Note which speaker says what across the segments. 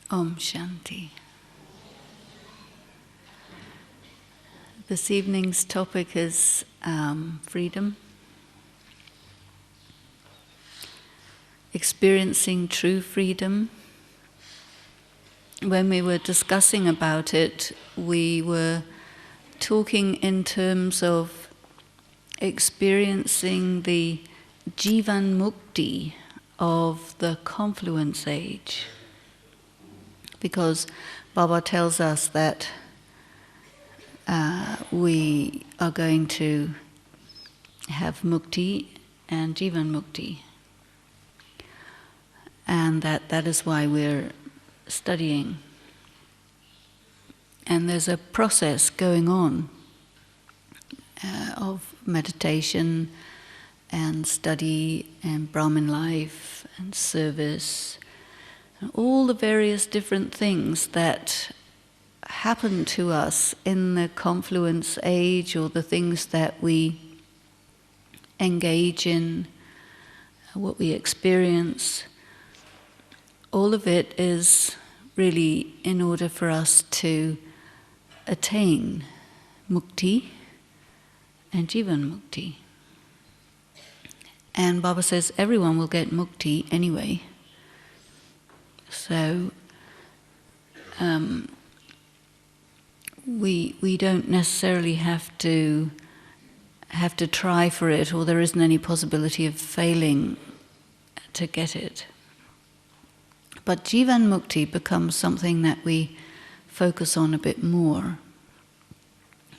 Speaker 1: Om Shanti. This evening's topic is freedom. Experiencing true freedom. When we were discussing about it, we were talking in terms of experiencing the Jivan Mukti of the confluence age. Because Baba tells us that we are going to have mukti and Jivan Mukti. And that is why we're studying. And there's a process going on of meditation and study and Brahmin life and service, and all the various different things that happen to us in the confluence age, or the things that we engage in, what we experience. All of it is really in order for us to attain mukti and Jivan Mukti. And Baba says everyone will get mukti anyway. So we don't necessarily have to try for it, or there isn't any possibility of failing to get it. But Jivan Mukti becomes something that we focus on a bit more,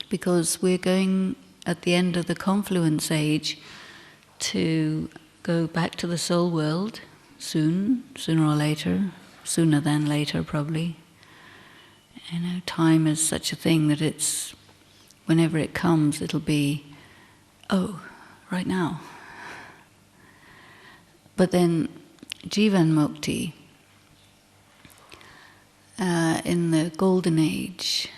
Speaker 1: because we're going at the end of the confluence age to go back to the soul world sooner or later, sooner than later probably. You know, time is such a thing that it's, whenever it comes, it'll be, oh, right now. But then Jivan Mukti, in the golden age,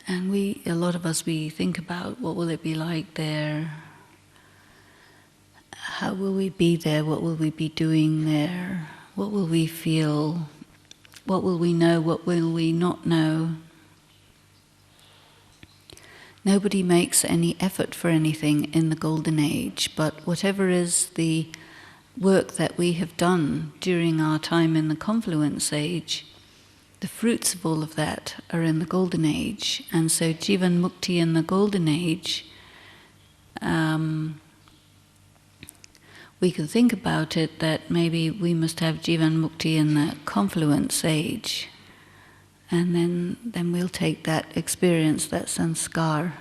Speaker 1: and a lot of us, we think about what will it be like there, how will we be there, what will we be doing there, what will we feel, what will we know, what will we not know. Nobody makes any effort for anything in the golden age, but whatever is the work that we have done during our time in the confluence age, the fruits of all of that are in the golden age. And so Jivan Mukti in the golden age, we can think about it that maybe we must have Jivan Mukti in the confluence age, and then we'll take that experience, that sanskar,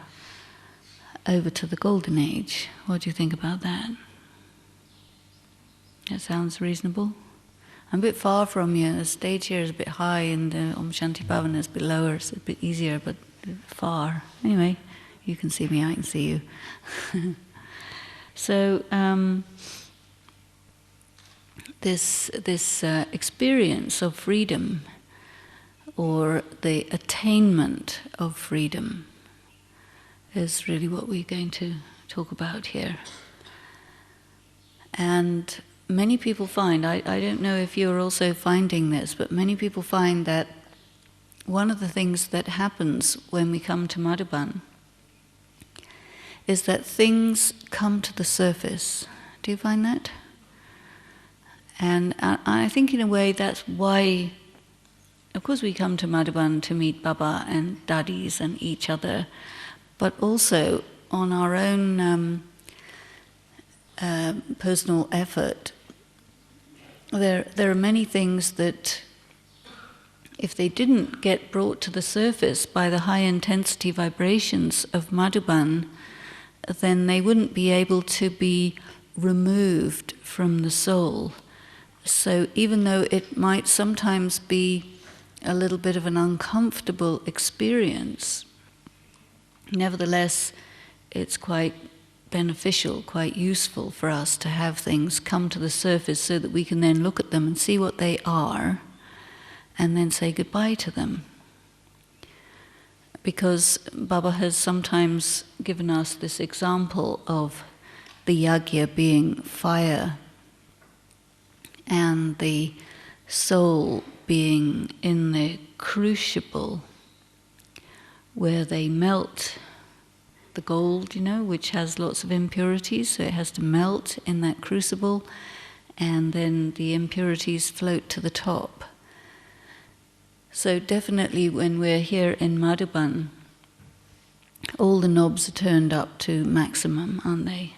Speaker 1: over to the golden age. What do you think about that? That sounds reasonable? I'm a bit far from you. The stage here is a bit high, and the Om Shanti Bhavan is a bit lower, so it's a bit easier, but far. Anyway, you can see me, I can see you. So, this experience of freedom, or the attainment of freedom, is really what we're going to talk about here. And many people find, I don't know if you're also finding this, but many people find that one of the things that happens when we come to Madhuban is that things come to the surface. Do you find that? And I think in a way that's why, of course we come to Madhuban to meet Baba and Dadis and each other, but also on our own personal effort. There are many things that, if they didn't get brought to the surface by the high intensity vibrations of Madhuban, then they wouldn't be able to be removed from the soul. So even though it might sometimes be a little bit of an uncomfortable experience, nevertheless it's quite beneficial, quite useful for us to have things come to the surface so that we can then look at them and see what they are, and then say goodbye to them. Because Baba has sometimes given us this example of the yagya being fire, and the soul being in the crucible where they melt the gold, which has lots of impurities, so it has to melt in that crucible, and then the impurities float to the top. So definitely when we're here in Madhuban, all the knobs are turned up to maximum, aren't they?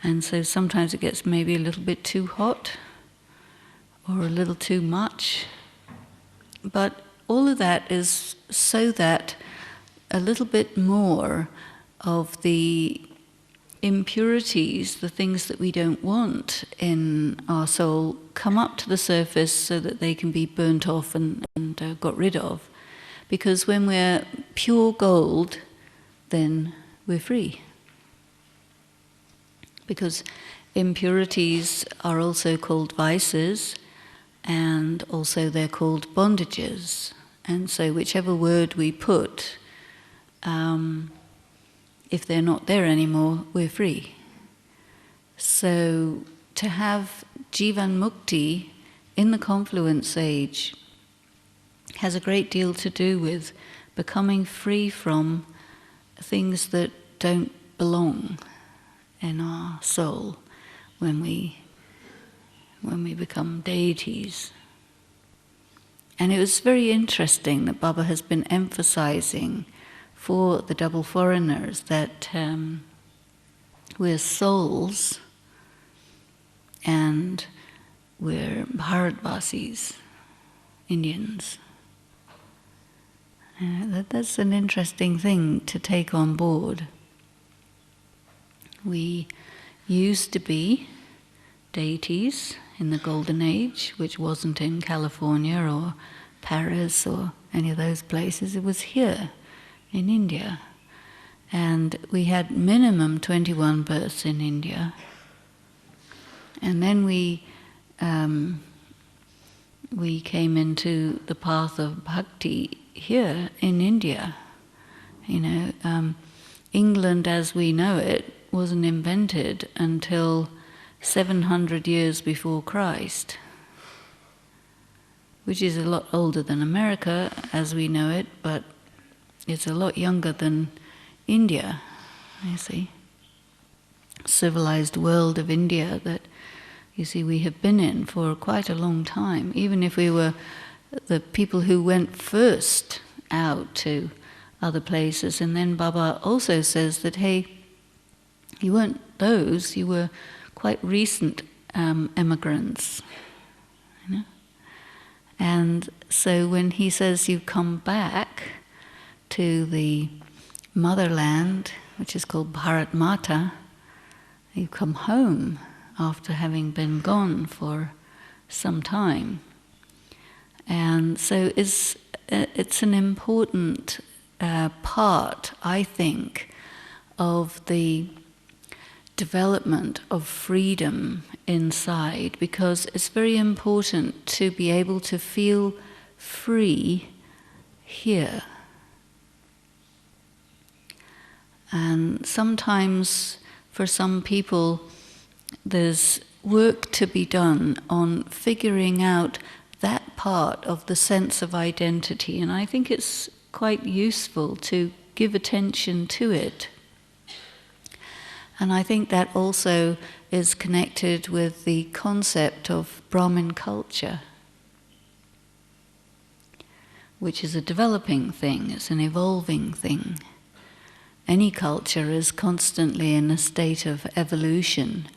Speaker 1: And so sometimes it gets maybe a little bit too hot or a little too much. But all of that is so that a little bit more of the impurities, the things that we don't want in our soul, come up to the surface so that they can be burnt off and got rid of. Because when we're pure gold, then we're free. Because impurities are also called vices, and also they're called bondages. And so whichever word we put, if they're not there anymore, we're free. So to have Jivan Mukti in the confluence age has a great deal to do with becoming free from things that don't belong in our soul when we become deities. And it was very interesting that Baba has been emphasizing for the double foreigners that we're souls and we're Bharatvasis, Indians. That's an interesting thing to take on board. We used to be deities in the Golden Age, which wasn't in California or Paris or any of those places. It was here in India. And we had minimum 21 births in India. And then we came into the path of bhakti here in India. England as we know it wasn't invented until 700 years before Christ, which is a lot older than America as we know it, but it's a lot younger than India, you see. Civilized world of India that, you see, we have been in for quite a long time, even if we were the people who went first out to other places. And then Baba also says that, hey, you weren't those, you were quite recent emigrants. And so when he says you come back to the motherland, which is called Bharat Mata, you come home after having been gone for some time. And so it's an important part, I think, of the development of freedom inside, because it's very important to be able to feel free here. And sometimes for some people there's work to be done on figuring out that part of the sense of identity, and I think it's quite useful to give attention to it. And I think that also is connected with the concept of Brahmin culture, which is a developing thing, it's an evolving thing. Any culture is constantly in a state of evolution,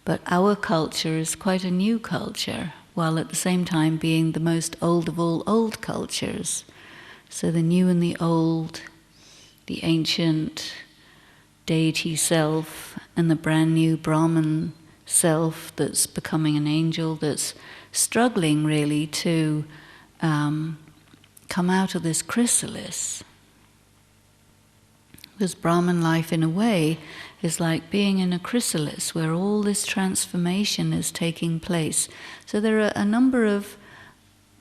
Speaker 1: but our culture is quite a new culture, while at the same time being the most old of all old cultures. So the new and the old, the ancient deity self and the brand new Brahman self that's becoming an angel, that's struggling really to come out of this chrysalis. Because Brahman life in a way is like being in a chrysalis where all this transformation is taking place. So there are a number of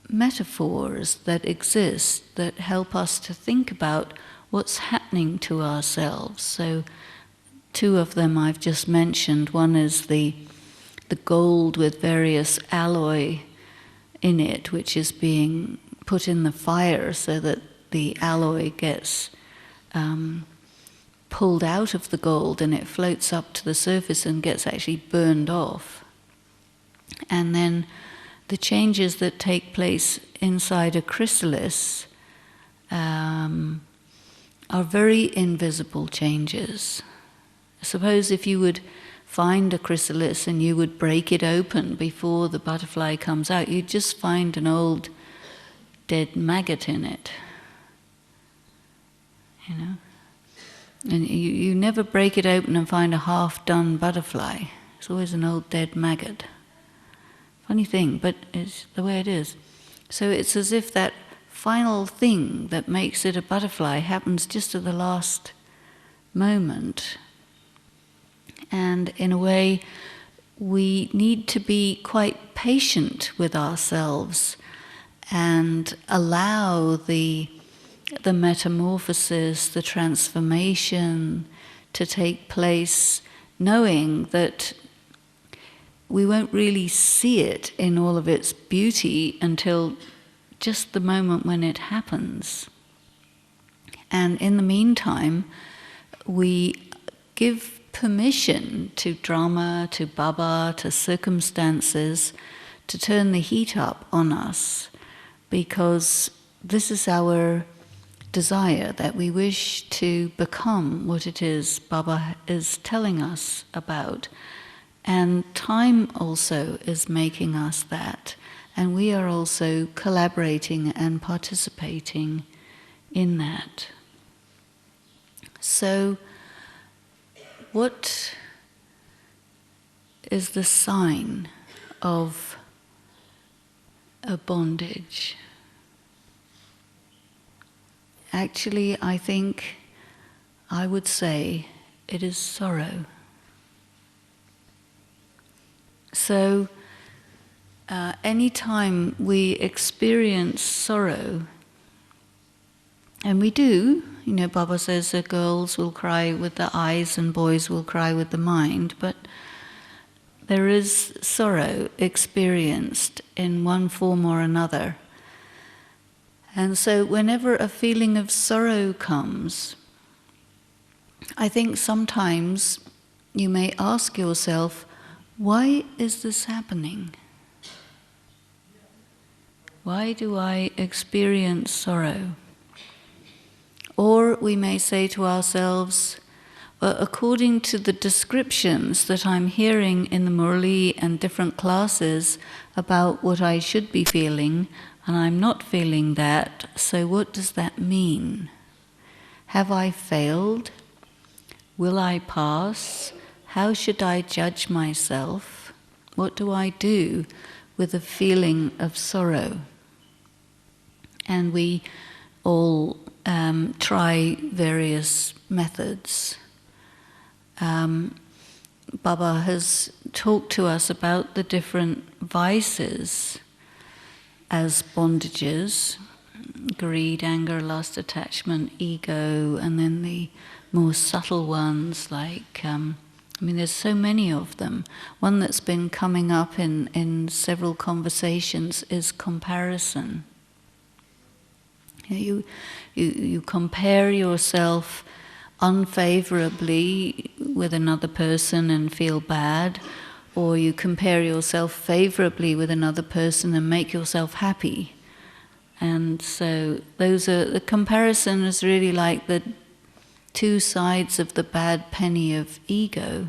Speaker 1: metaphors that exist that help us to think about what's happening to ourselves. So two of them I've just mentioned. One is the gold with various alloy in it, which is being put in the fire so that the alloy gets pulled out of the gold and it floats up to the surface and gets actually burned off. And then the changes that take place inside a chrysalis are very invisible changes. Suppose if you would find a chrysalis and you would break it open before the butterfly comes out, you'd just find an old dead maggot in it. You know? And you never break it open and find a half-done butterfly. It's always an old dead maggot. Funny thing, but it's the way it is. So it's as if that final thing that makes it a butterfly happens just at the last moment. And in a way, we need to be quite patient with ourselves and allow the metamorphosis, the transformation to take place, knowing that we won't really see it in all of its beauty until just the moment when it happens. And in the meantime, we give permission to drama, to baba, to circumstances to turn the heat up on us, because this is our desire, that we wish to become what it is Baba is telling us about. And time also is making us that. And we are also collaborating and participating in that. So, what is the sign of a bondage? Actually, I think I would say it is sorrow. So, anytime we experience sorrow, and we do, you know, Baba says that girls will cry with the eyes and boys will cry with the mind, but there is sorrow experienced in one form or another. And so whenever a feeling of sorrow comes, I think sometimes you may ask yourself, why is this happening? Why do I experience sorrow? Or we may say to ourselves, well, according to the descriptions that I'm hearing in the Murli and different classes about what I should be feeling, and I'm not feeling that, so what does that mean? Have I failed? Will I pass? How should I judge myself? What do I do with a feeling of sorrow? And we all try various methods. Baba has talked to us about the different vices as bondages: greed, anger, lust, attachment, ego, and then the more subtle ones like, there's so many of them. One that's been coming up in several conversations is comparison. You compare yourself unfavorably with another person and feel bad, or you compare yourself favorably with another person and make yourself happy. And so the comparison is really like the two sides of the bad penny of ego.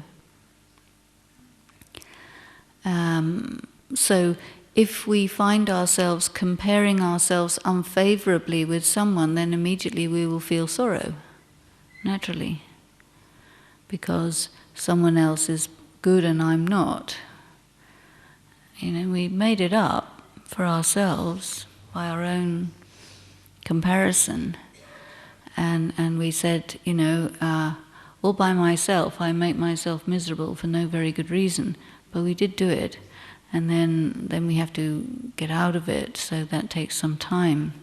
Speaker 1: So if we find ourselves comparing ourselves unfavorably with someone, then immediately we will feel sorrow, naturally, because someone else is good and I'm not. We made it up for ourselves by our own comparison. And we said, all by myself, I make myself miserable for no very good reason. But we did do it. And then we have to get out of it, so that takes some time.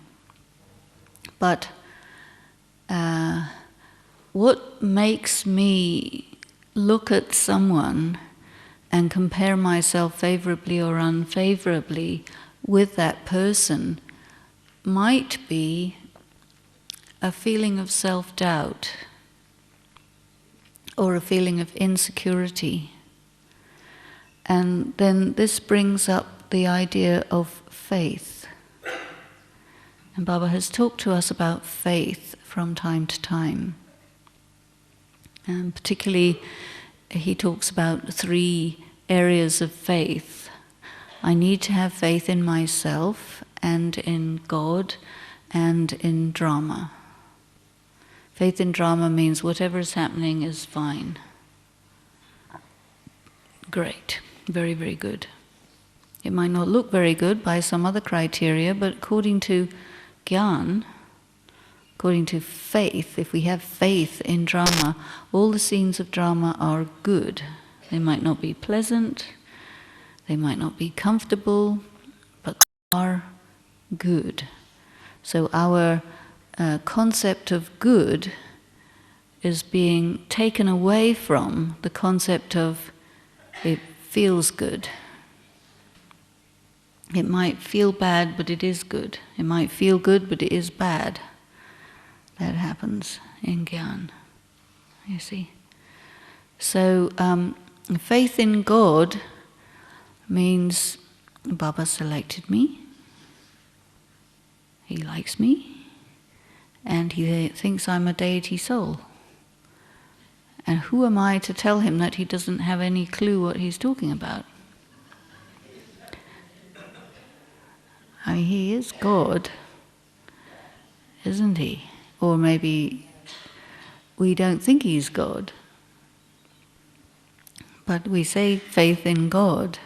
Speaker 1: But what makes me look at someone and compare myself favorably or unfavorably with that person might be a feeling of self-doubt or a feeling of insecurity. And then this brings up the idea of faith. And Baba has talked to us about faith from time to time. And particularly, he talks about 3 areas of faith. I need to have faith in myself and in God and in drama. Faith in drama means whatever is happening is fine. Great. Very, very good. It might not look very good by some other criteria, but according to Gyan, according to faith, if we have faith in drama, all the scenes of drama are good. They might not be pleasant, they might not be comfortable, but they are good. So our concept of good is being taken away from the concept of it feels good. It might feel bad, but it is good. It might feel good, but it is bad. That happens in Gyan, you see. So faith in God means Baba selected me, he likes me, and he thinks I'm a deity soul. And who am I to tell him that he doesn't have any clue what he's talking about? I mean, he is God, isn't he? Or maybe we don't think he's God. But we say faith in God.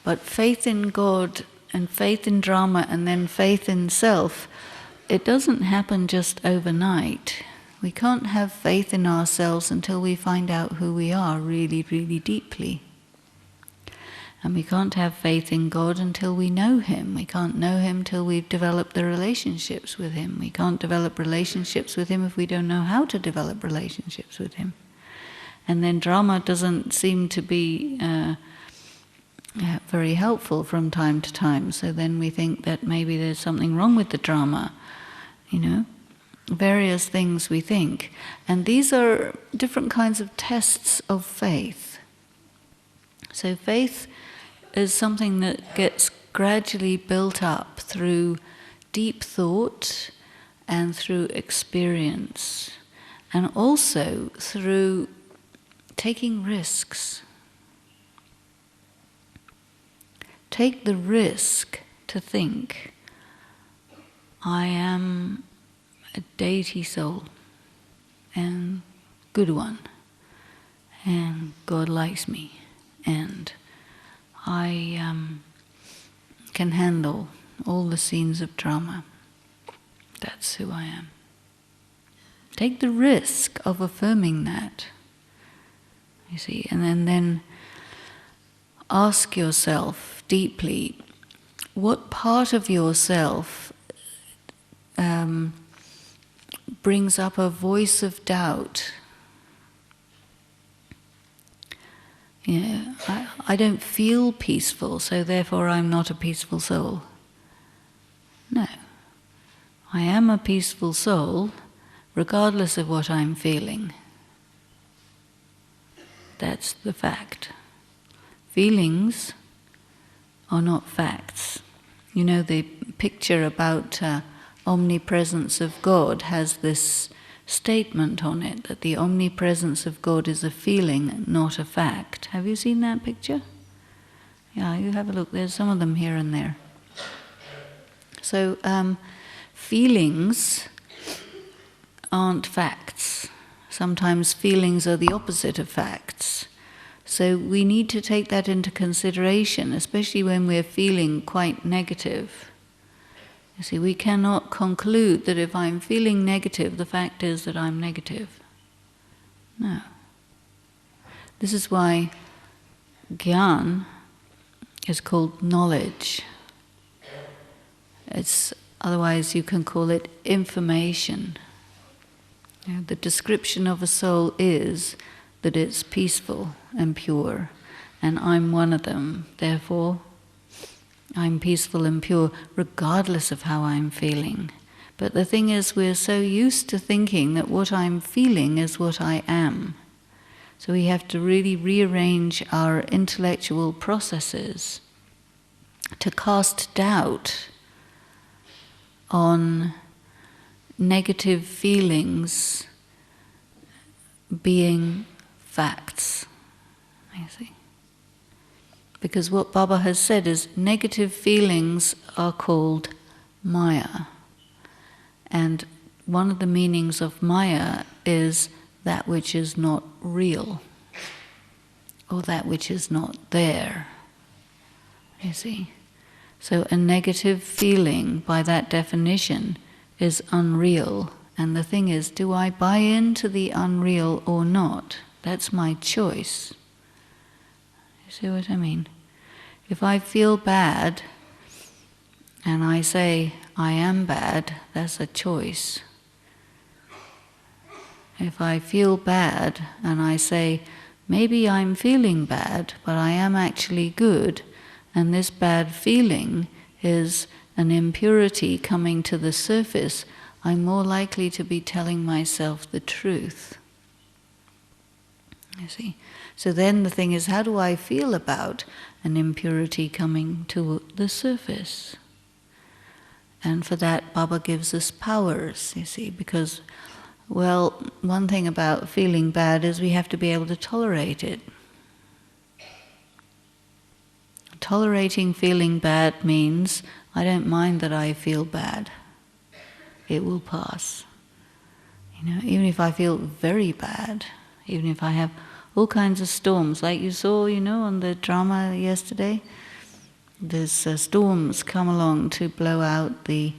Speaker 1: But faith in God and faith in drama and then faith in self, it doesn't happen just overnight. We can't have faith in ourselves until we find out who we are really, really deeply. And we can't have faith in God until we know Him. We can't know Him till we've developed the relationships with Him. We can't develop relationships with Him if we don't know how to develop relationships with Him. And then drama doesn't seem to be very helpful from time to time. So then we think that maybe there's something wrong with the drama, you know. Various things we think. And these are different kinds of tests of faith. So faith is something that gets gradually built up through deep thought and through experience, and also through taking risks. Take the risk to think, I am a deity soul, and good one, and God likes me, and I can handle all the scenes of drama. That's who I am. Take the risk of affirming that, you see, and then ask yourself deeply, what part of yourself brings up a voice of doubt? You know, I don't feel peaceful, so therefore I'm not a peaceful soul. No. I am a peaceful soul, regardless of what I'm feeling. That's the fact. Feelings are not facts. You know, the picture about omnipresence of God has this statement on it, that the omnipresence of God is a feeling, not a fact. Have you seen that picture? Yeah, you have a look. There's some of them here and there. So, feelings aren't facts. Sometimes feelings are the opposite of facts. So we need to take that into consideration, especially when we're feeling quite negative. You see, we cannot conclude that if I'm feeling negative, the fact is that I'm negative. No. This is why Gyan is called knowledge. Otherwise you can call it information. You know, the description of a soul is that it's peaceful and pure, and I'm one of them. Therefore, I'm peaceful and pure regardless of how I'm feeling. But the thing is, we're so used to thinking that what I'm feeling is what I am. So we have to really rearrange our intellectual processes to cast doubt on negative feelings being facts, you see. Because what Baba has said is negative feelings are called Maya. And one of the meanings of Maya is that which is not real, or that which is not there, you see. So a negative feeling, by that definition, is unreal. And the thing is, do I buy into the unreal or not? That's my choice. You see what I mean? If I feel bad, and I say, I am bad, that's a choice. If I feel bad, and I say, maybe I'm feeling bad, but I am actually good, and this bad feeling is an impurity coming to the surface, I'm more likely to be telling myself the truth. You see? So then the thing is, how do I feel about an impurity coming to the surface? And for that, Baba gives us powers, you see, because, well, one thing about feeling bad is we have to be able to tolerate it. Tolerating feeling bad means I don't mind that I feel bad. It will pass. You know, even if I feel very bad, even if I have all kinds of storms, like you saw, you know, on the drama yesterday, there's storms come along to blow out the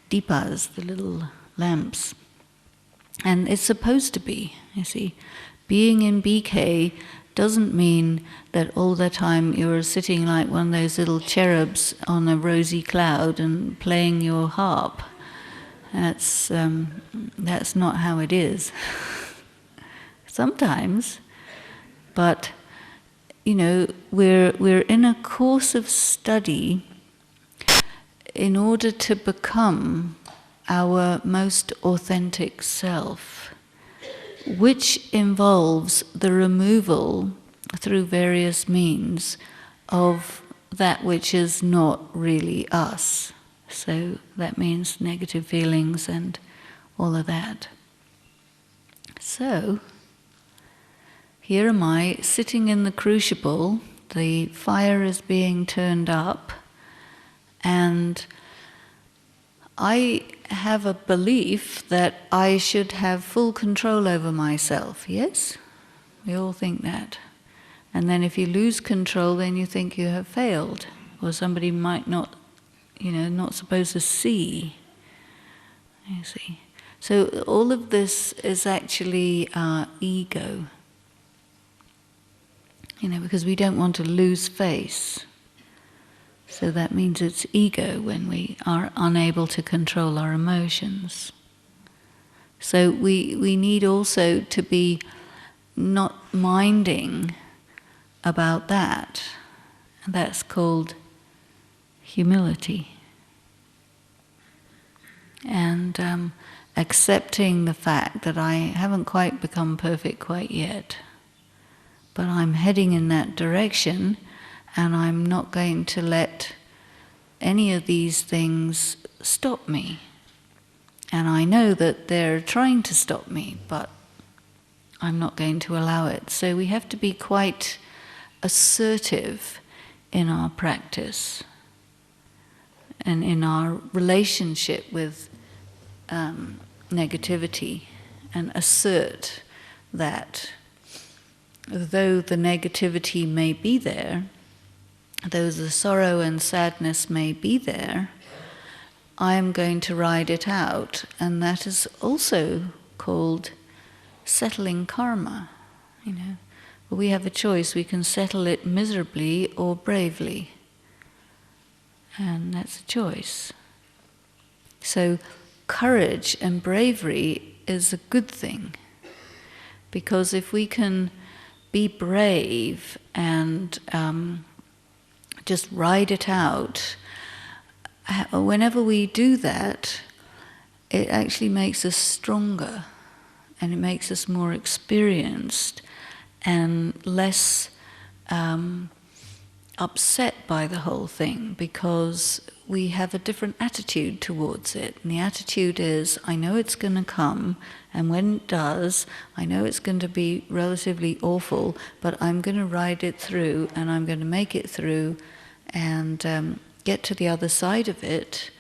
Speaker 1: deepas, the little lamps. And it's supposed to be, you see. Being in BK doesn't mean that all the time you're sitting like one of those little cherubs on a rosy cloud and playing your harp. That's not how it is. Sometimes, but you know, we're in a course of study in order to become our most authentic self, which involves the removal through various means of that which is not really us. So that means negative feelings and all of that. So here am I sitting in the crucible, the fire is being turned up, and I have a belief that I should have full control over myself, yes? We all think that. And then if you lose control, then you think you have failed, or somebody might not, you know, not supposed to see, you see. So all of this is actually our ego, you know, because we don't want to lose face. So that means it's ego when we are unable to control our emotions. So we need also to be not minding about that. And that's called humility. And accepting the fact that I haven't quite become perfect quite yet, but I'm heading in that direction, and I'm not going to let any of these things stop me. And I know that they're trying to stop me, but I'm not going to allow it. So we have to be quite assertive in our practice and in our relationship with negativity, and assert that though the negativity may be there, though the sorrow and sadness may be there, I am going to ride it out. And that is also called settling karma, you know. But we have a choice. We can settle it miserably or bravely. And that's a choice. So courage and bravery is a good thing. Because if we can be brave and just ride it out, whenever we do that, it actually makes us stronger, and it makes us more experienced and less upset by the whole thing, because we have a different attitude towards it. And the attitude is, I know it's going to come, and when it does, I know it's going to be relatively awful, but I'm going to ride it through, and I'm going to make it through, and get to the other side of it,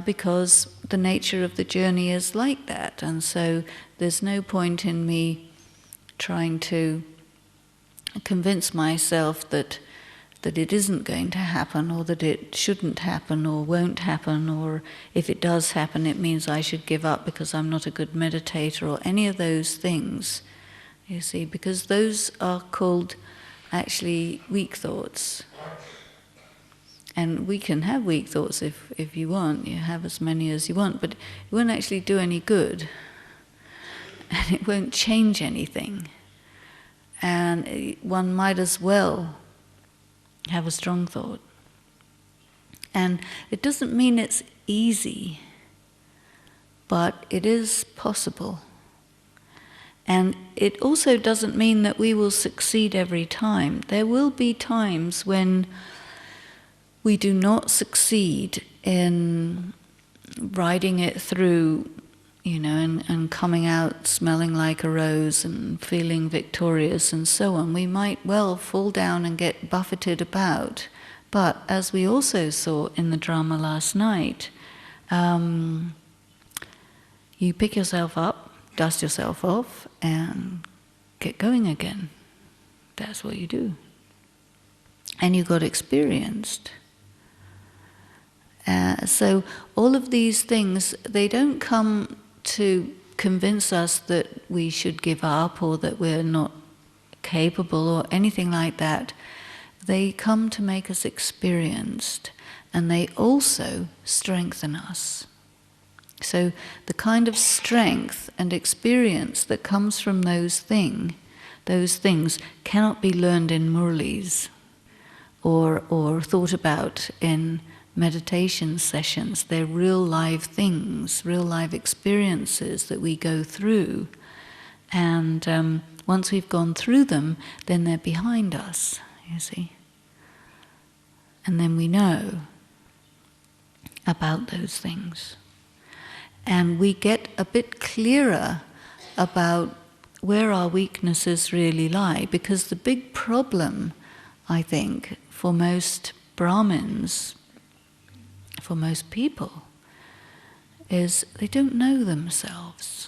Speaker 1: because the nature of the journey is like that. And so there's no point in me trying to convince myself that it isn't going to happen, or that it shouldn't happen, or won't happen, or if it does happen, it means I should give up because I'm not a good meditator, or any of those things, you see, because those are called actually weak thoughts. And we can have weak thoughts if you want, you have as many as you want, but it won't actually do any good, and it won't change anything. And one might as well have a strong thought. And it doesn't mean it's easy, but it is possible. And it also doesn't mean that we will succeed every time. There will be times when we do not succeed in riding it through, and coming out smelling like a rose and feeling victorious and so on. We might well fall down and get buffeted about. But as we also saw in the drama last night, you pick yourself up, dust yourself off, and get going again. That's what you do. And you got experienced. So all of these things, they don't come to convince us that we should give up, or that we're not capable, or anything like that. They come to make us experienced, and they also strengthen us. So the kind of strength and experience that comes from those things cannot be learned in murlis, or thought about in meditation sessions. They're real live things, real live experiences that we go through. And once we've gone through them, then they're behind us, you see. And then we know about those things. And we get a bit clearer about where our weaknesses really lie, because the big problem, I think, for most Brahmins, for most people, is they don't know themselves.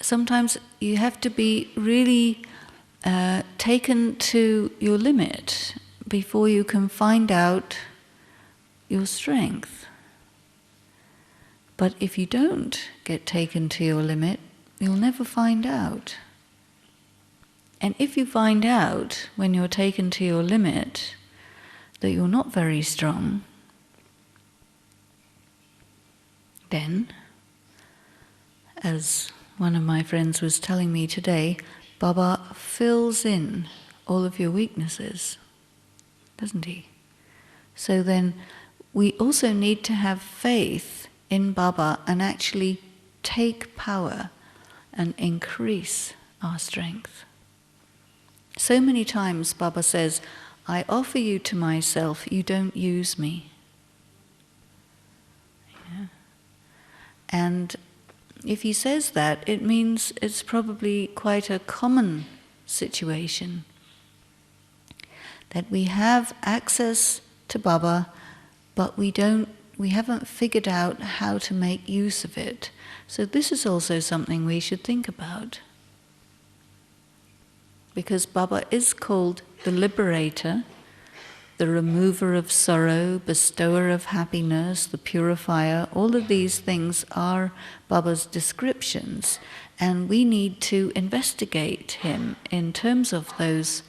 Speaker 1: Sometimes you have to be really taken to your limit before you can find out your strength. But if you don't get taken to your limit, you'll never find out. And if you find out when you're taken to your limit that you're not very strong, then, as one of my friends was telling me today, Baba fills in all of your weaknesses, doesn't he? So then we also need to have faith in Baba and actually take power and increase our strength. So many times Baba says, I offer you to myself, you don't use me. Yeah. And if he says that, it means it's probably quite a common situation. That we have access to Baba, but we haven't figured out how to make use of it. So this is also something we should think about. Because Baba is called the liberator, the remover of sorrow, bestower of happiness, the purifier. All of these things are Baba's descriptions, and we need to investigate him in terms of those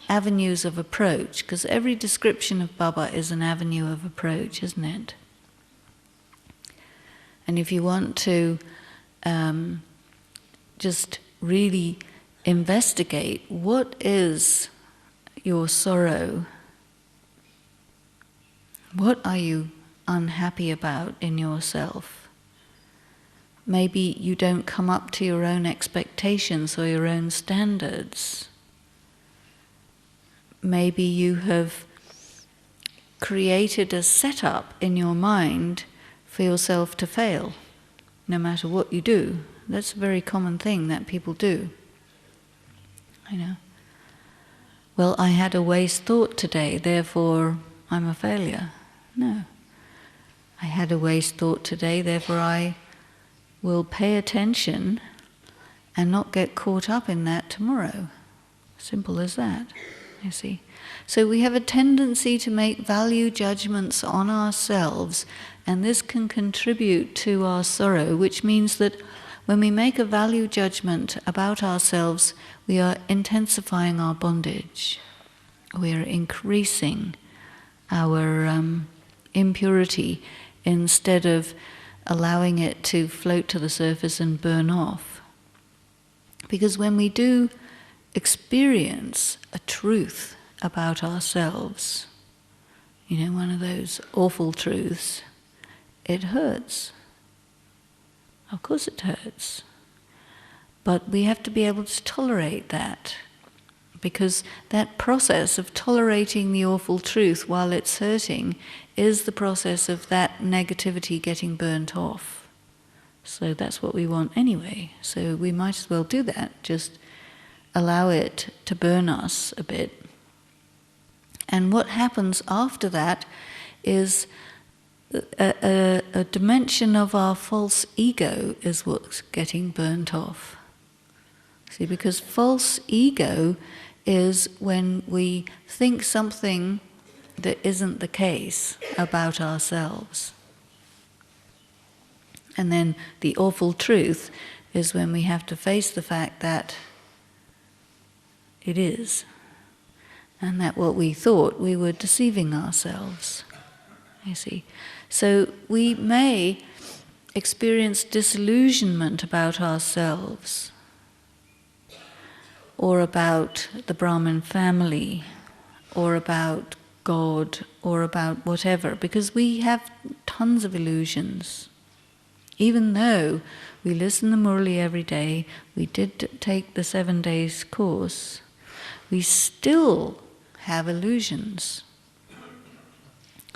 Speaker 1: avenues of approach, because every description of Baba is an avenue of approach, isn't it? And if you want to just really investigate what is your sorrow. What are you unhappy about in yourself? Maybe you don't come up to your own expectations or your own standards. Maybe you have created a setup in your mind for yourself to fail, no matter what you do. That's a very common thing that people do. Well, I had a waste thought today, therefore I'm a failure. No. I had a waste thought today, therefore I will pay attention and not get caught up in that tomorrow. Simple as that, you see. So we have a tendency to make value judgments on ourselves, and this can contribute to our sorrow, which means that when we make a value judgment about ourselves, we are intensifying our bondage. We are increasing our impurity instead of allowing it to float to the surface and burn off. Because when we do experience a truth about ourselves, one of those awful truths, it hurts. Of course it hurts. But we have to be able to tolerate that. Because that process of tolerating the awful truth while it's hurting is the process of that negativity getting burnt off. So that's what we want anyway. So we might as well do that, just allow it to burn us a bit. And what happens after that is a dimension of our false ego is what's getting burnt off. See, because false ego is when we think something that isn't the case about ourselves. And then the awful truth is when we have to face the fact that it is, and that what we thought, we were deceiving ourselves, you see. So we may experience disillusionment about ourselves, or about the Brahmin family, or about God, or about whatever, because we have tons of illusions. Even though we listen to Murli every day, we did take the 7 days course, we still have illusions.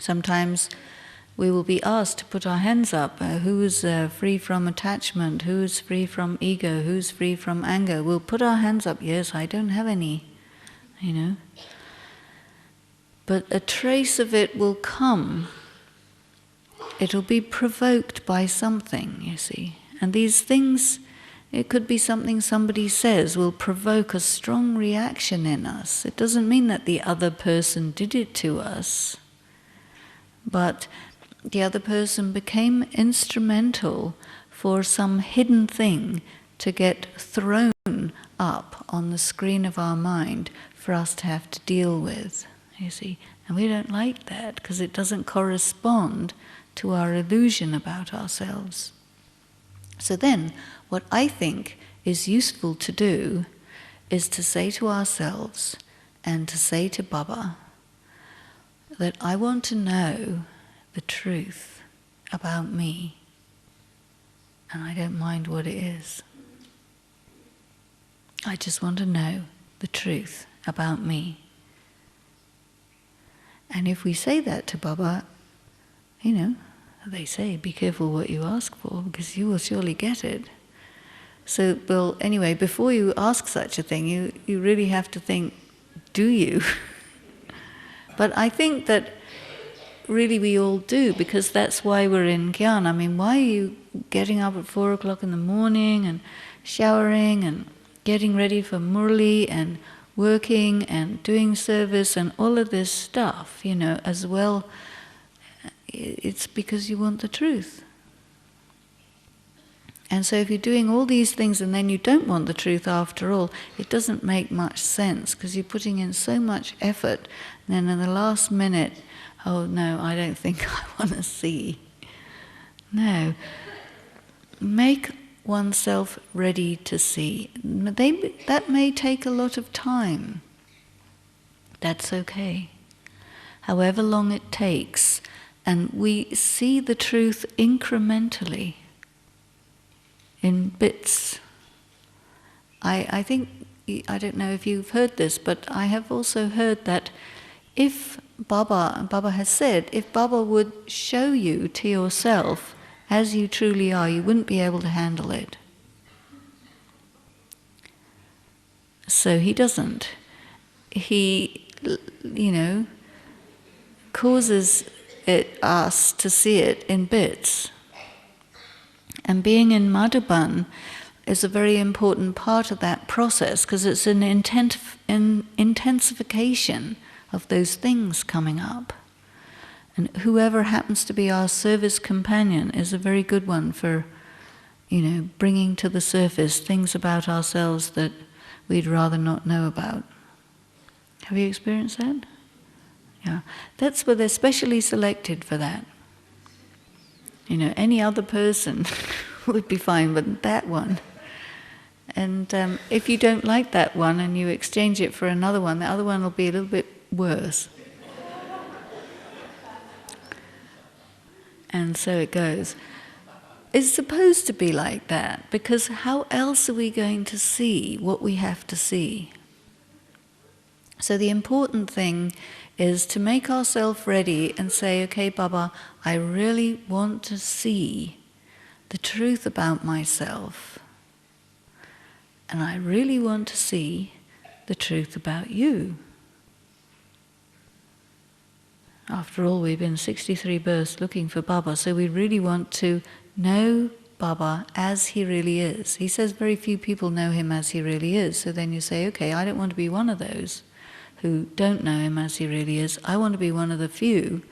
Speaker 1: Sometimes we will be asked to put our hands up, who's free from attachment, who's free from ego, who's free from anger. We'll put our hands up, yes, I don't have any, But a trace of it will come. It'll be provoked by something, you see. And these things, it could be something somebody says, will provoke a strong reaction in us. It doesn't mean that the other person did it to us, but the other person became instrumental for some hidden thing to get thrown up on the screen of our mind for us to have to deal with, you see. And we don't like that because it doesn't correspond to our illusion about ourselves. So then, what I think is useful to do is to say to ourselves and to say to Baba that I want to know the truth about me, and I don't mind what it is. I just want to know the truth about me. And if we say that to Baba, they say, be careful what you ask for, because you will surely get it. So, well, anyway, before you ask such a thing, you really have to think, do you? But I think that really we all do, because that's why we're in Gyan. I mean, why are you getting up at 4 o'clock in the morning and showering and getting ready for Murli and working and doing service and all of this stuff, as well? It's because you want the truth. And so if you're doing all these things and then you don't want the truth after all, it doesn't make much sense, because you're putting in so much effort, and then in the last minute, oh no, I don't think I want to see. No. Make oneself ready to see. That may take a lot of time. That's okay. However long it takes, and we see the truth incrementally, in bits. I think, I don't know if you've heard this, but I have also heard that if Baba has said, if Baba would show you to yourself as you truly are, you wouldn't be able to handle it. So he doesn't. He, causes us to see it in bits. And being in Madhuban is a very important part of that process, because it's an intensification of those things coming up. And whoever happens to be our service companion is a very good one for, bringing to the surface things about ourselves that we'd rather not know about. Have you experienced that? Yeah. That's where they're specially selected for that. Any other person would be fine, but that one. And if you don't like that one and you exchange it for another one, the other one will be a little bit worse. And so it goes. It's supposed to be like that, because how else are we going to see what we have to see? So the important thing is to make ourselves ready and say, okay, Baba, I really want to see the truth about myself. And I really want to see the truth about you. After all, we've been 63 births looking for Baba, so we really want to know Baba as he really is. He says very few people know him as he really is, so then you say, okay, I don't want to be one of those who don't know him as he really is. I want to be one of the few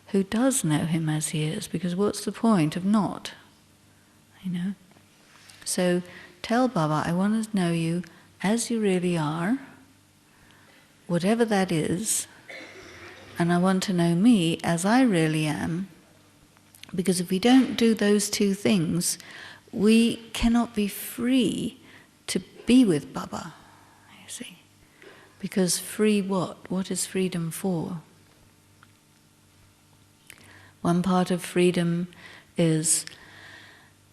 Speaker 1: who does know him as he is, because what's the point of not? So tell Baba, I want to know you as you really are, whatever that is, and I want to know me as I really am, because if we don't do those two things, we cannot be free to be with Baba, you see. Because free what? What is freedom for? One part of freedom is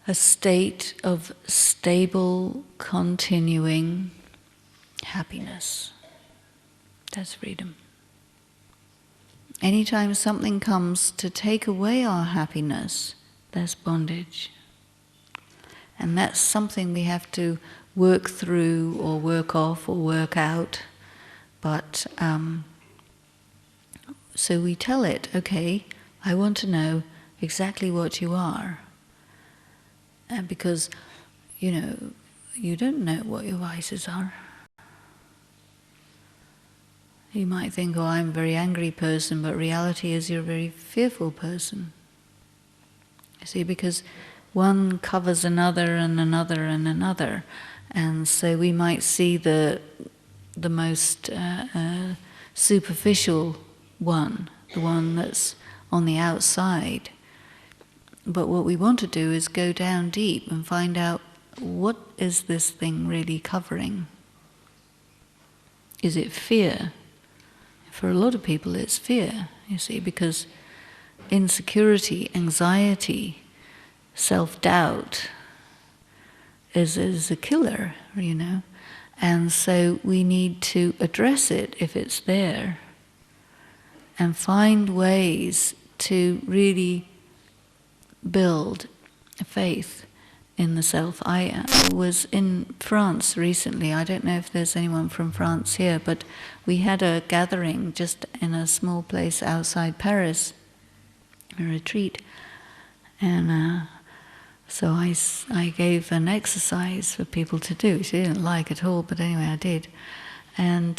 Speaker 1: a state of stable, continuing happiness. That's freedom. Anytime something comes to take away our happiness, that's bondage. And that's something we have to work through or work off or work out. But so we tell it, okay, I want to know exactly what you are. And because, you don't know what your vices are. You might think, oh, I'm a very angry person, but reality is you're a very fearful person. You see, because one covers another and another and another. And so we might see the most superficial one, the one that's on the outside. But what we want to do is go down deep and find out, what is this thing really covering? Is it fear? For a lot of people it's fear, you see, because insecurity, anxiety, self-doubt is a killer, And so we need to address it if it's there and find ways to really build faith in the self. I was in France recently. I don't know if there's anyone from France here, but we had a gathering just in a small place outside Paris, a retreat. And so I gave an exercise for people to do. She didn't like it at all, but anyway, I did. And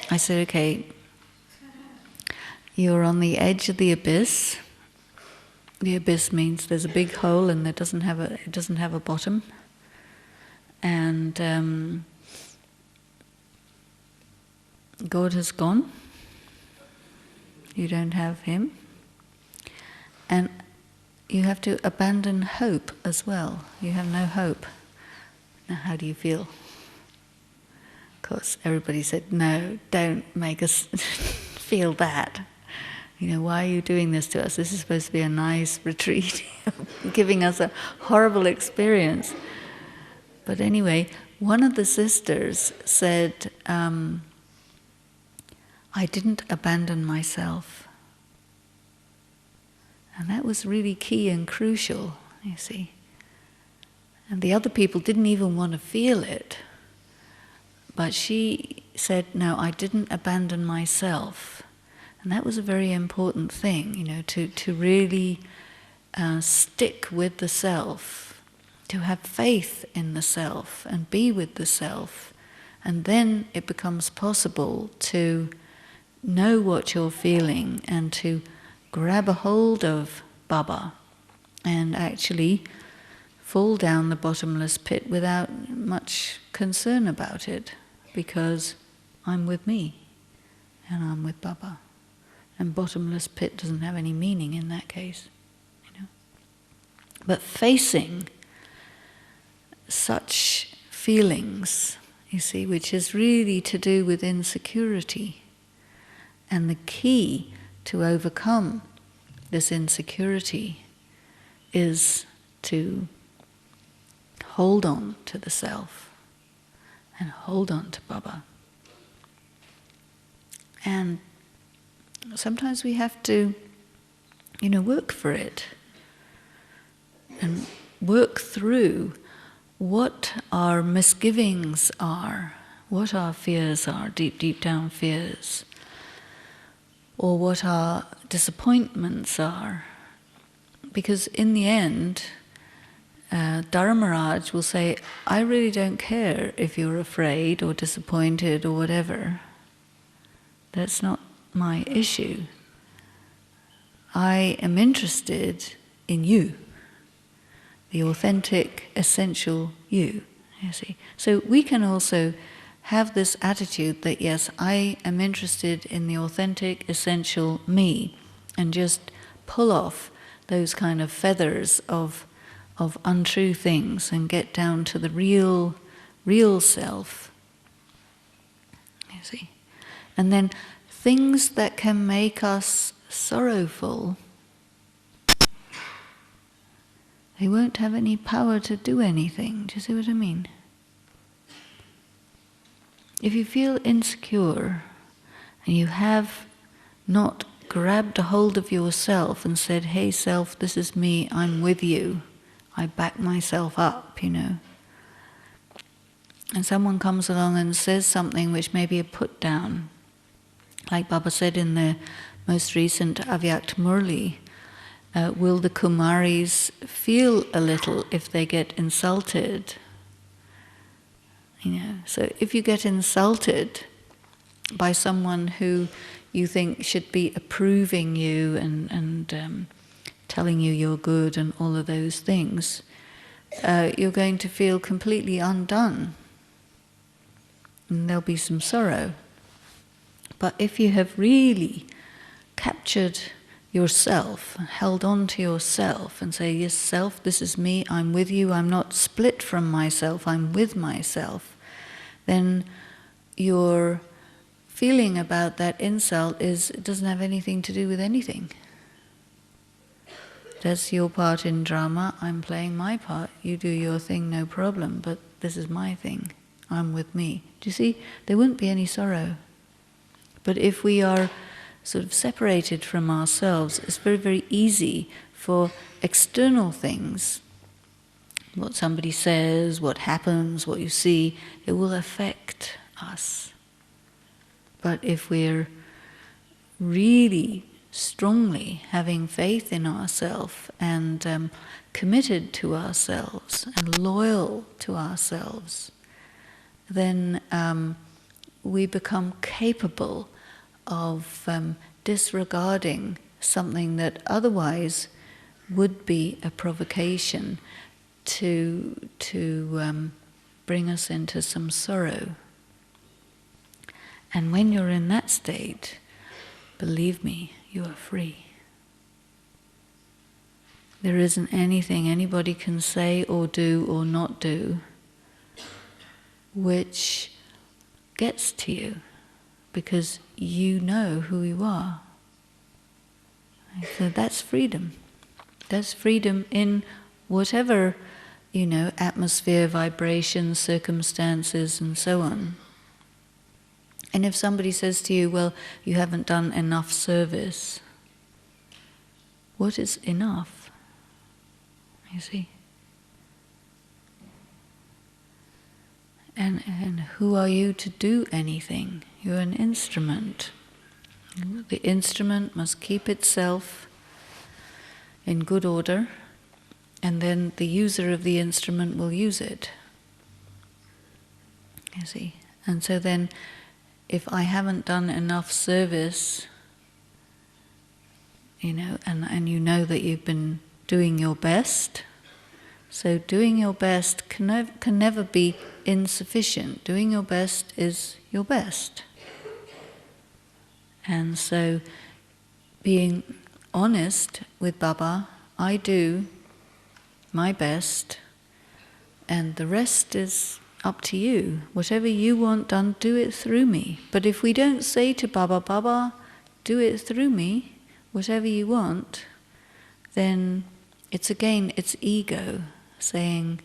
Speaker 1: I said, okay, you're on the edge of the abyss. The abyss means there's a big hole and it doesn't have a bottom. And God has gone. You don't have him. And you have to abandon hope as well. You have no hope. Now, how do you feel? Of course, everybody said, no, don't make us feel that. Why are you doing this to us? This is supposed to be a nice retreat, giving us a horrible experience. But anyway, one of the sisters said, I didn't abandon myself. And that was really key and crucial, you see. And the other people didn't even want to feel it. But she said, no, I didn't abandon myself. And that was a very important thing, to really stick with the self, to have faith in the self and be with the self. And then it becomes possible to know what you're feeling and to grab a hold of Baba and actually fall down the bottomless pit without much concern about it, because I'm with me and I'm with Baba. And bottomless pit doesn't have any meaning in that case. But facing such feelings, you see, which is really to do with insecurity, and the key to overcome this insecurity is to hold on to the self and hold on to Baba. And sometimes we have to, work for it and work through what our misgivings are, what our fears are, deep down fears, or what our disappointments are. Because in the end, Dharmaraj will say, I really don't care if you're afraid or disappointed or whatever. That's not my issue. I am interested in you, the authentic, essential you see. So we can also have this attitude that, yes, I am interested in the authentic, essential me, and just pull off those kind of feathers of untrue things and get down to the real self, you see. And then things that can make us sorrowful, they won't have any power to do anything. Do you see what I mean? If you feel insecure and you have not grabbed a hold of yourself and said, hey self, this is me, I'm with you, I back myself up, and someone comes along and says something which may be a put down, like Baba said in the most recent Avyakt Murli, will the Kumaris feel a little if they get insulted? So if you get insulted by someone who you think should be approving you and telling you you're good and all of those things, you're going to feel completely undone. And there'll be some sorrow. But if you have really captured yourself, held on to yourself and say, yes, self, this is me, I'm with you, I'm not split from myself, I'm with myself, then your feeling about that insult it doesn't have anything to do with anything. That's your part in drama, I'm playing my part, you do your thing, no problem, but this is my thing, I'm with me. Do you see? There wouldn't be any sorrow. But if we are sort of separated from ourselves, it's very, very easy for external things, what somebody says, what happens, what you see, it will affect us. But if we're really strongly having faith in ourselves and committed to ourselves and loyal to ourselves, then we become capable of disregarding something that otherwise would be a provocation to bring us into some sorrow. And when you're in that state, believe me, you are free. There isn't anything anybody can say or do or not do which gets to you, because you know who you are. So that's freedom. That's freedom in whatever, atmosphere, vibration, circumstances, and so on. And if somebody says to you, well, you haven't done enough service, what is enough? You see? And who are you to do anything? You're an instrument. The instrument must keep itself in good order, and then the user of the instrument will use it. You see? And so then, if I haven't done enough service, and you know that you've been doing your best, so doing your best can never be insufficient. Doing your best is your best. And so being honest with Baba, I do my best, and the rest is up to you. Whatever you want done, do it through me. But if we don't say to Baba, Baba, do it through me, whatever you want, then it's ego saying,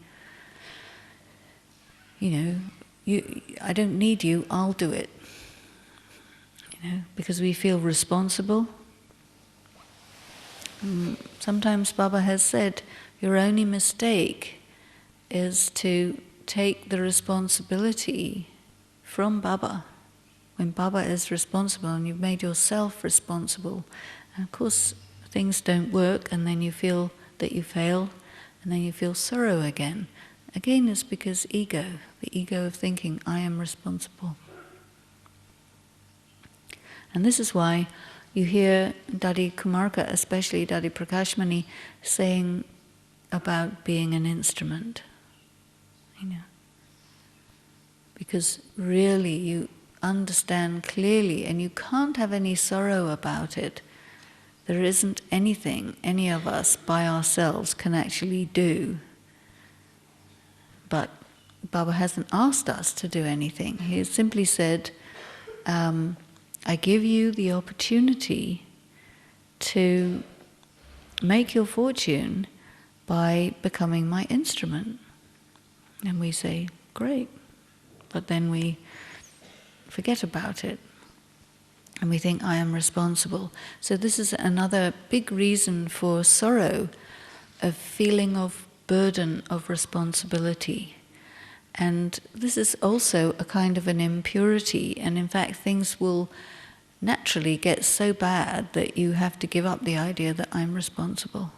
Speaker 1: I don't need you, I'll do it. Because we feel responsible. Sometimes Baba has said, your only mistake is to take the responsibility from Baba. When Baba is responsible and you've made yourself responsible, and of course things don't work, and then you feel that you fail, and then you feel sorrow again. Again, it's because the ego of thinking, I am responsible. And this is why you hear Dadi Kumarka, especially Dadi Prakashmani, saying about being an instrument. Because really you understand clearly, and you can't have any sorrow about it. There isn't anything any of us by ourselves can actually do. But Baba hasn't asked us to do anything. He has simply said, I give you the opportunity to make your fortune by becoming my instrument. And we say, great. But then we forget about it. And we think, I am responsible. So this is another big reason for sorrow, a feeling of burden of responsibility. And this is also a kind of an impurity, and in fact things will naturally get so bad that you have to give up the idea that I'm responsible.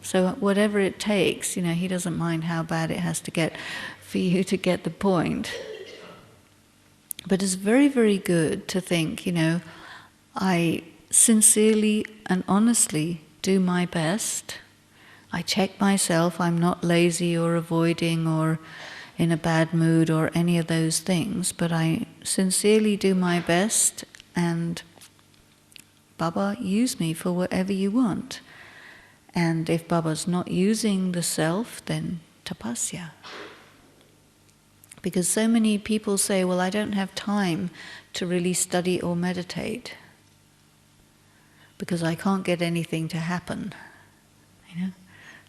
Speaker 1: So whatever it takes, he doesn't mind how bad it has to get for you to get the point. But it's very, very good to think, I sincerely and honestly do my best. I check myself, I'm not lazy or avoiding or in a bad mood or any of those things, but I sincerely do my best, and Baba, use me for whatever you want. And if Baba's not using the self, then tapasya. Because so many people say, well, I don't have time to really study or meditate because I can't get anything to happen.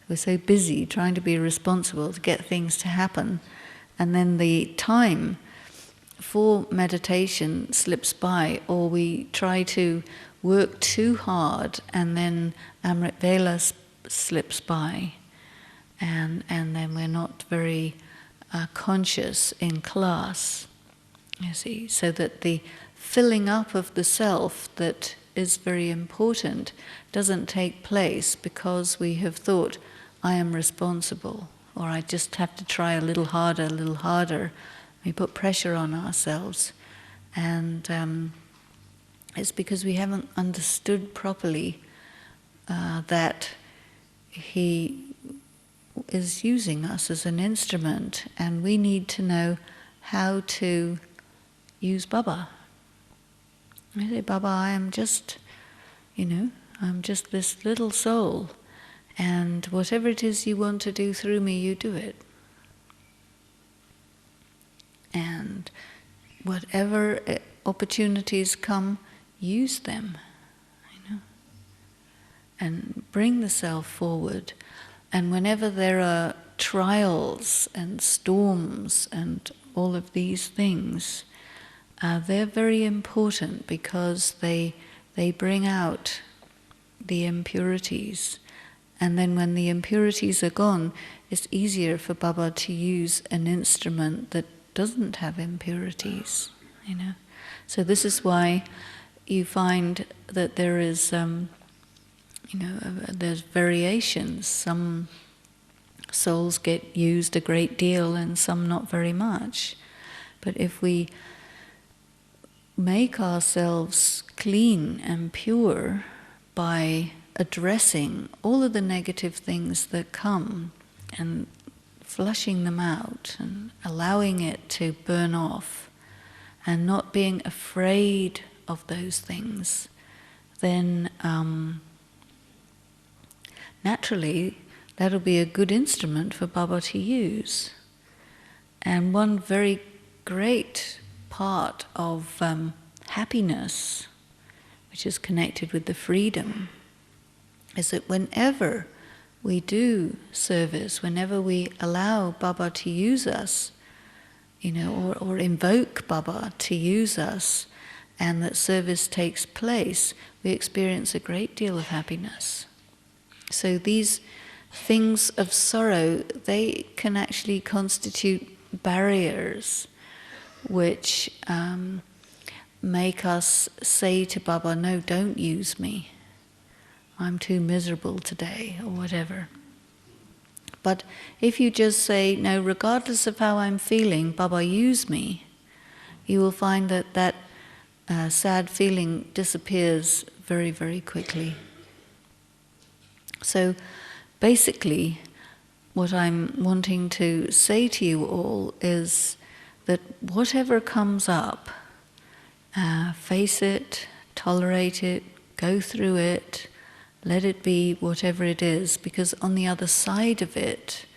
Speaker 1: We're so busy trying to be responsible to get things to happen, and then the time for meditation slips by, or we try to work too hard, and then Amrit Vela slips by, and then we're not very conscious in class, you see, so that the filling up of the self that is very important doesn't take place because we have thought, I am responsible, or I just have to try a little harder. We put pressure on ourselves, and it's because we haven't understood properly that he is using us as an instrument, and we need to know how to use Baba. I say, Baba, I am just, I'm just this little soul, and whatever it is you want to do through me, you do it. And whatever opportunities come, use them, and bring the self forward. And whenever there are trials and storms and all of these things, they're very important because they bring out the impurities. And then when the impurities are gone, it's easier for Baba to use an instrument that doesn't have impurities, So this is why you find that there is, there's variations. Some souls get used a great deal and some not very much. But if we make ourselves clean and pure by addressing all of the negative things that come and flushing them out and allowing it to burn off and not being afraid of those things, then naturally that'll be a good instrument for Baba to use. And one very great part of happiness, which is connected with the freedom, is that whenever we do service, whenever we allow Baba to use us, or invoke Baba to use us, and that service takes place, we experience a great deal of happiness. So these things of sorrow, they can actually constitute barriers which make us say to Baba, no, don't use me. I'm too miserable today, or whatever. But if you just say, no, regardless of how I'm feeling, Baba, use me, you will find that sad feeling disappears very, very quickly. So basically, what I'm wanting to say to you all is that whatever comes up, face it, tolerate it, go through it, let it be whatever it is, because on the other side of it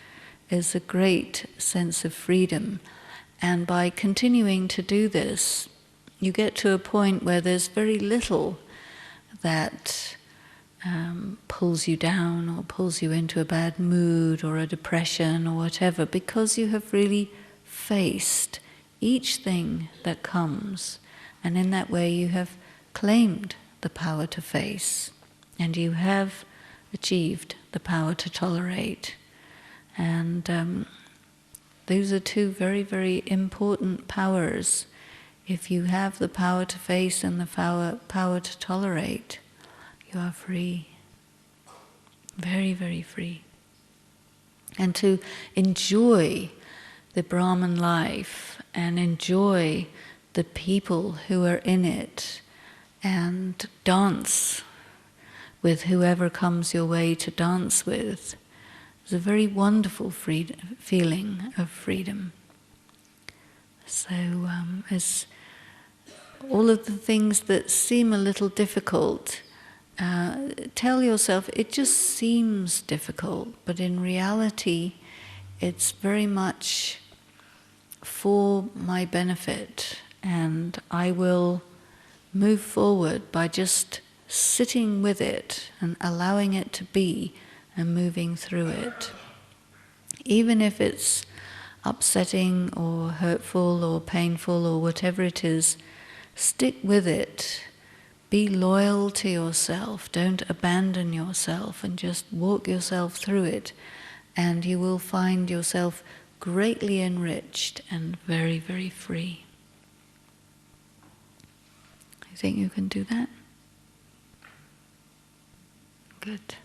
Speaker 1: is a great sense of freedom. And by continuing to do this, you get to a point where there's very little that pulls you down or pulls you into a bad mood or a depression or whatever, because you have really faced each thing that comes, and in that way you have claimed the power to face, and you have achieved the power to tolerate. And those are two very, very important powers. If you have the power to face and the power to tolerate, you are free. Very, very free. And to enjoy the Brahman life and enjoy the people who are in it and dance with whoever comes your way to dance with, is a very wonderful feeling of freedom. So as all of the things that seem a little difficult, tell yourself, it just seems difficult, but in reality, it's very much for my benefit, and I will move forward by just sitting with it and allowing it to be and moving through it. Even if it's upsetting or hurtful or painful or whatever it is, stick with it. Be loyal to yourself. Don't abandon yourself, and just walk yourself through it, and you will find yourself greatly enriched and very, very free. You think you can do that? Good.